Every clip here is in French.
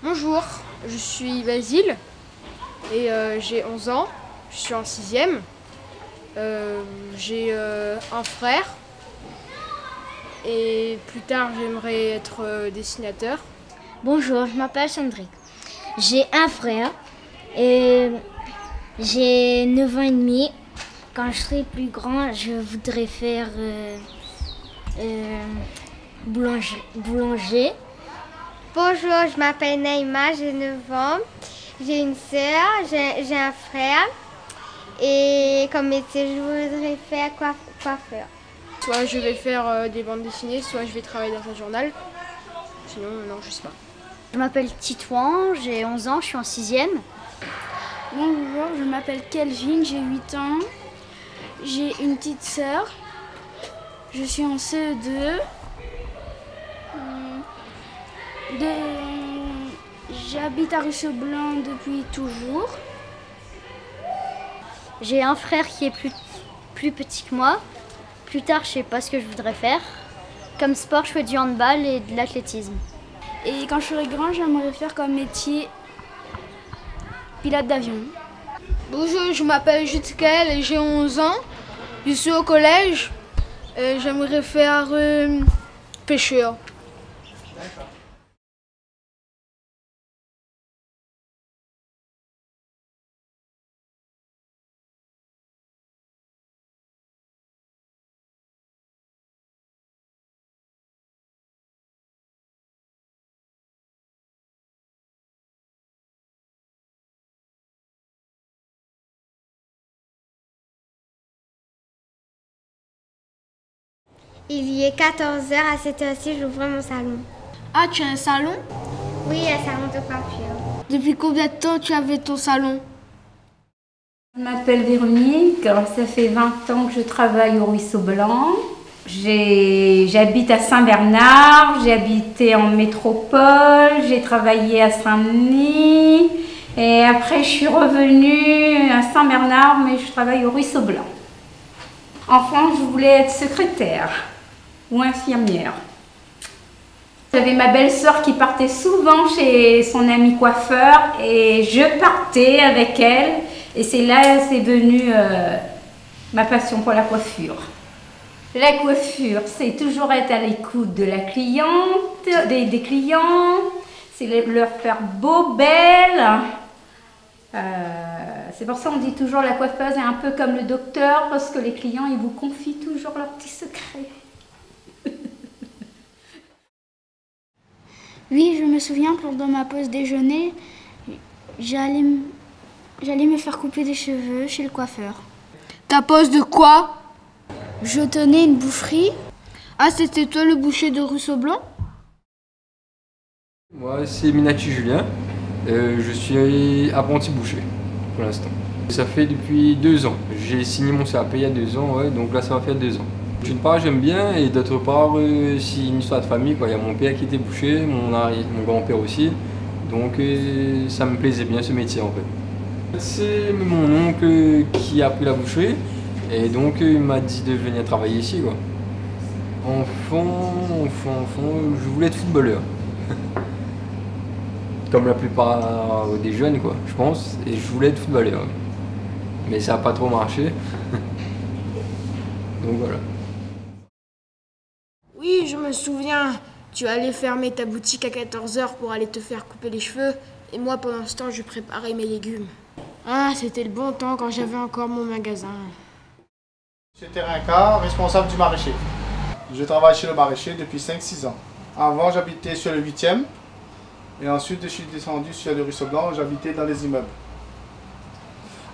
Bonjour, je suis Basile et j'ai 11 ans, je suis en 6e. J'ai un frère et plus tard j'aimerais être dessinateur. Bonjour, je m'appelle Sandrine. J'ai un frère et j'ai 9 ans et demi. Quand je serai plus grand, je voudrais faire boulanger. Bonjour, je m'appelle Naïma, j'ai 9 ans. J'ai une sœur, j'ai un frère. Et comme métier, je voudrais faire coiffeur. Soit je vais faire des bandes dessinées, soit je vais travailler dans un journal. Sinon, non, je sais pas. Je m'appelle Titouan, j'ai 11 ans, je suis en 6e. Bonjour, je m'appelle Kelvin, j'ai 8 ans. J'ai une petite sœur. Je suis en CE2. J'habite à Ruisseau-Blanc depuis toujours. J'ai un frère qui est plus petit que moi. Plus tard, je sais pas ce que je voudrais faire. Comme sport, je fais du handball et de l'athlétisme. Et quand je serai grand, j'aimerais faire comme métier pilote d'avion. Bonjour, je m'appelle Jutkel et j'ai 11 ans. Je suis au collège et j'aimerais faire pêcheur. Il y est 14 h, à cette heure-ci, j'ouvre mon salon. Ah, tu as un salon? Oui, un salon de coiffure. Depuis combien de temps tu avais ton salon? Je m'appelle Véronique, ça fait 20 ans que je travaille au Ruisseau-Blanc. J'habite à Saint-Bernard, j'ai habité en métropole, j'ai travaillé à Saint-Denis et après je suis revenue à Saint-Bernard, mais je travaille au Ruisseau-Blanc. Enfant, je voulais être secrétaire ou infirmière. J'avais ma belle-sœur qui partait souvent chez son ami coiffeur et je partais avec elle. Et c'est là c'est venu ma passion pour la coiffure. La coiffure, c'est toujours être à l'écoute de la cliente, des clients, c'est leur faire beau, belle. C'est pour ça qu'on dit toujours la coiffeuse est un peu comme le docteur parce que les clients ils vous confient toujours leurs petits secrets. Oui, je me souviens, pendant ma pause déjeuner, j'allais me faire couper des cheveux chez le coiffeur. Ta pause de quoi? Je tenais une boufferie. Ah, c'était toi le boucher de Ruisseau-Blanc? Moi, c'est Minati Julien. Je suis apprenti boucher pour l'instant. Ça fait depuis 2 ans. J'ai signé mon CAP il y a 2 ans, ouais, donc là ça va faire 2 ans. D'une part j'aime bien et d'autre part c'est une histoire de famille, quoi. Il y a mon père qui était boucher, mon grand-père aussi. Donc ça me plaisait bien ce métier en fait. C'est mon oncle qui a appris la boucherie et donc il m'a dit de venir travailler ici, quoi. Enfant, je voulais être footballeur. Comme la plupart des jeunes, quoi, je pense, et je voulais être footballeur. Mais ça n'a pas trop marché. Donc voilà. Oui, je me souviens. Tu allais fermer ta boutique à 14 h pour aller te faire couper les cheveux. Et moi, pendant ce temps, je préparais mes légumes. Ah, c'était le bon temps quand j'avais encore mon magasin. C'était Rinca, responsable du maraîcher. Je travaille chez le maraîcher depuis 5-6 ans. Avant, j'habitais sur le 8e. Et ensuite, je suis descendu sur le Ruisseau-Blanc, j'habitais dans les immeubles.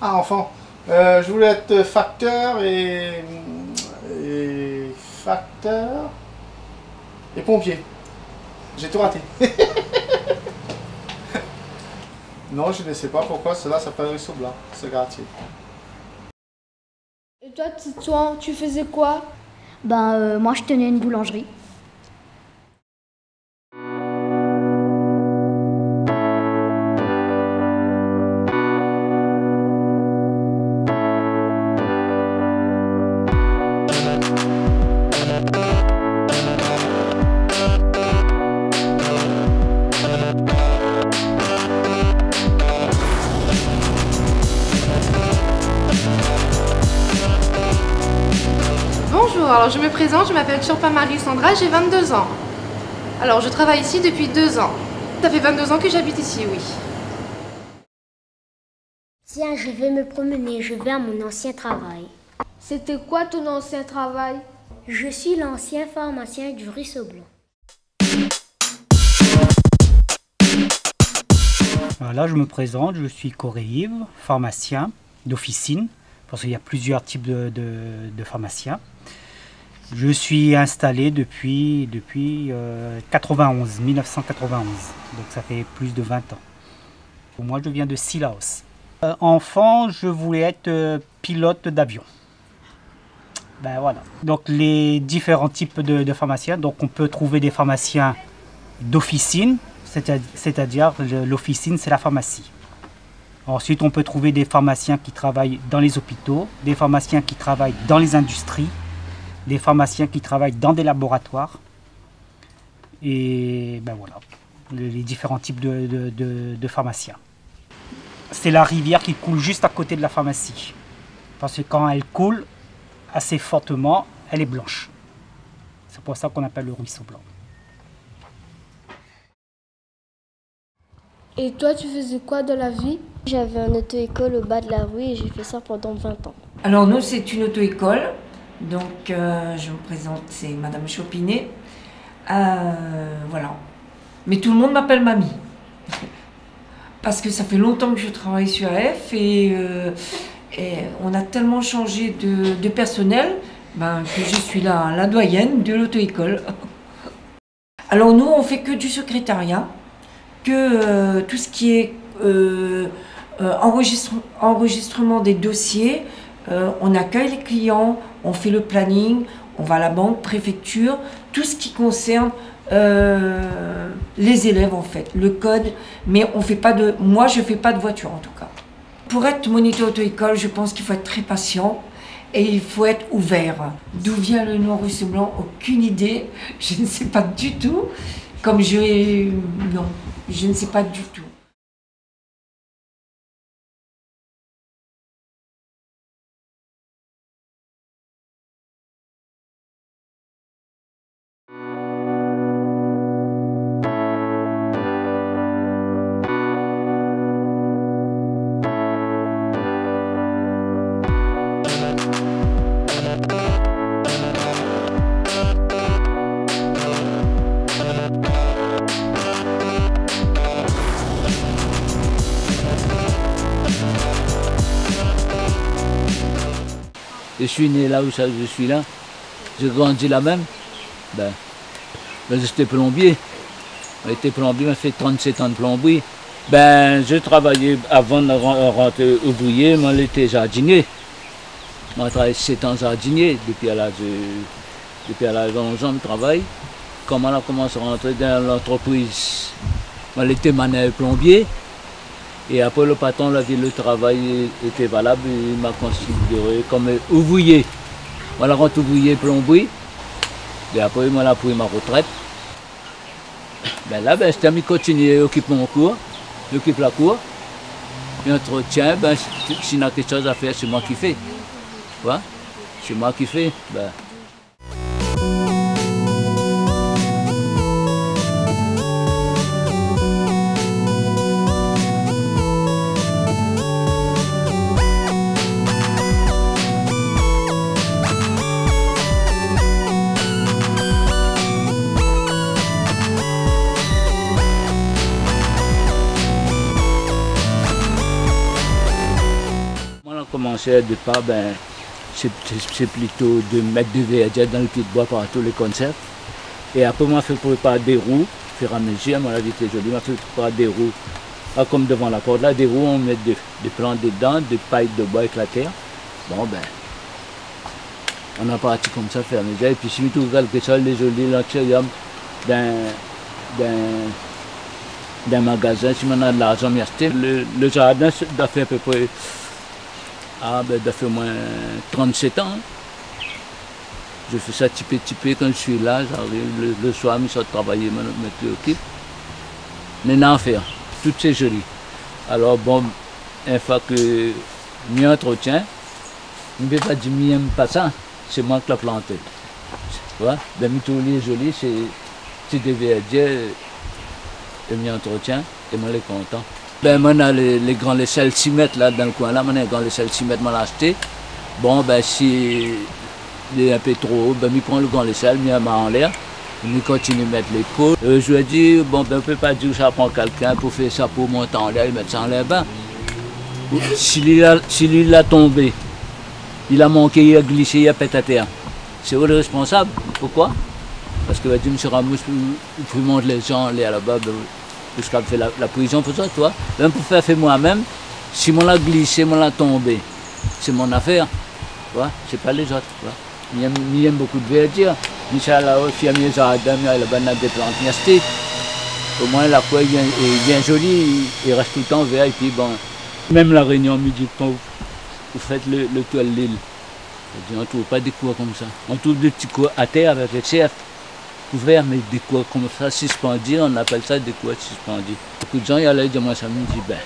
Ah, enfant, je voulais être facteur et pompier. J'ai tout raté. Non, je ne sais pas pourquoi cela s'appelle Ruisseau-Blanc, ce quartier. Et toi, Titouan, tu faisais quoi? Moi, je tenais une boulangerie. alors je me présente, je m'appelle Turpin Marie-Sandra, j'ai 22 ans. Alors je travaille ici depuis 2 ans. Ça fait 22 ans que j'habite ici, oui. Tiens, je vais me promener, je vais à mon ancien travail. C'était quoi ton ancien travail? Je suis l'ancien pharmacien du Ruisseau Blanc. Là, je me présente, je suis Coréive, pharmacien d'officine, parce qu'il y a plusieurs types de pharmaciens. Je suis installé depuis 1991, donc ça fait plus de 20 ans. Moi, je viens de Sillaos. Enfant, je voulais être pilote d'avion. Ben voilà. Donc les différents types de pharmaciens, donc on peut trouver des pharmaciens d'officine, c'est-à-dire l'officine, c'est la pharmacie. Ensuite, on peut trouver des pharmaciens qui travaillent dans les hôpitaux, des pharmaciens qui travaillent dans les industries, des pharmaciens qui travaillent dans des laboratoires. Et ben voilà, les différents types de pharmaciens. C'est la rivière qui coule juste à côté de la pharmacie. Parce que quand elle coule assez fortement, elle est blanche. C'est pour ça qu'on appelle le ruisseau blanc. Et toi, tu faisais quoi dans la vie? J'avais un auto-école au bas de la rue et j'ai fait ça pendant 20 ans. Alors nous, c'est une auto-école. Donc, je me présente, c'est Madame Chopinet. Voilà. Mais tout le monde m'appelle Mamie. Parce que ça fait longtemps que je travaille sur AF et on a tellement changé de personnel que je suis la doyenne de l'auto-école. Alors nous, on fait que du secrétariat, que tout ce qui est enregistrement des dossiers, on accueille les clients, on fait le planning, on va à la banque, préfecture, tout ce qui concerne les élèves en fait, le code, mais on fait pas moi je fais pas de voiture en tout cas. Pour être moniteur auto-école, je pense qu'il faut être très patient et il faut être ouvert. D'où vient le nom Ruisseau Blanc, aucune idée, je ne sais pas du tout, non, je ne sais pas du tout. Je suis né là où je suis là, j'ai grandi là même. J'étais plombier. J'étais plombier, j'ai fait 37 ans de plomberie. Je travaillais avant de rentrer ouvrier, moi j'étais jardinier. J'ai travaillé 7 ans jardinier, depuis à l'âge de 11 ans de travail. Quand on a commencé à rentrer dans l'entreprise, moi j'étais manuel plombier. Et après le patron l'a vu le travail était valable, il m'a considéré comme ouvrier. Voilà, quand ouvrier plomberie. Et après, il m'a pris ma retraite. Là, je t'ai continué à occuper mon cours, j'occupe la cour. Et entretien, s'il y a quelque chose à faire, c'est moi qui fais. Ouais, c'est moi qui fais. Commencé au départ, c'est plutôt de mettre du verre dans le pied de bois par tous les concerts. Et après, moi, je fais préparer des roues, au fur et à mesure, moi, la vie était jolie, moi, je fais préparer des roues, comme devant la porte, là, des roues, on met des plans dedans, des pailles de bois avec la terre. Bon, on a parti comme ça, faire mesure. Et puis, si tu regardes quelque chose, les jolis l'antérieur d'un magasin, si on a de l'argent, le jardin doit faire à peu près. Ça fait au moins 37 ans. Je fais ça petit peu quand je suis là, j'arrive le soir, je sors travailler, je me préoccupe. Mais non, faire, tout c'est joli. Alors une fois que je m'entretiens, je ne vais pas dire que je n'aime pas ça, c'est moi qui l'ai planté. Tu vois, ben, tout les joli, c'est des verdiers, et m'y entretient, et moi les content. Ben, moi, on a les grands laisselles 6 mètres là dans le coin là, moi, les grands laisselles 6 mètres, moi, l'ai acheté. Bon, ben, si il est un peu trop haut, ben, il prend le grand laisselle, il met en l'air, il continue à mettre les pots. Je lui ai dit, bon, ben, on ne peut pas dire que ça prend quelqu'un pour faire ça, pour monter en l'air, il met ça en l'air bas. S'il a tombé, il a manqué, il a glissé, il a pété à terre. C'est vous le responsable. Pourquoi? Parce que M. Ramos, il faut monter les gens là-bas, jusqu'à faire la prison pour ça, toi. Même pour faire moi-même, si on l'a glissé, on l'a tombé, c'est mon affaire. C'est pas les autres. Il aime beaucoup de verdure. Inch'Allah, il y a mes jardins, il y a des plantes nestées. Au moins, la poêle est bien jolie, il reste tout le temps vert. Et puis, bon, même la Réunion me dit, quand vous faites le toit de l'île, on ne trouve pas des cours comme ça. On trouve des petits cours à terre avec les chefs couverts, mais des cours comme ça, suspendus, on appelle ça des cours suspendus. Beaucoup de gens y allaient dire, moi, ça me dit, ben,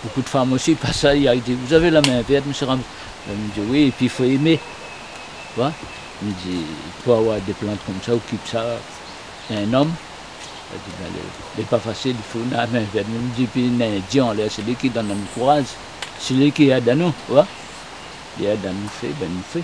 beaucoup de femmes aussi, pas ça, ils disent, vous avez la main verte, M. Ramos? Je me dis, oui, et puis il faut aimer. Tu vois? Il me dit, il faut avoir des plantes comme ça, occupe ça un homme. Je dis, ben, c'est pas facile, il faut la main verte. Il me dit, puis un Indien, c'est lui qui donne le courage, c'est lui qui aide à nous, tu vois? Il aide à nous faire, ben nous fait.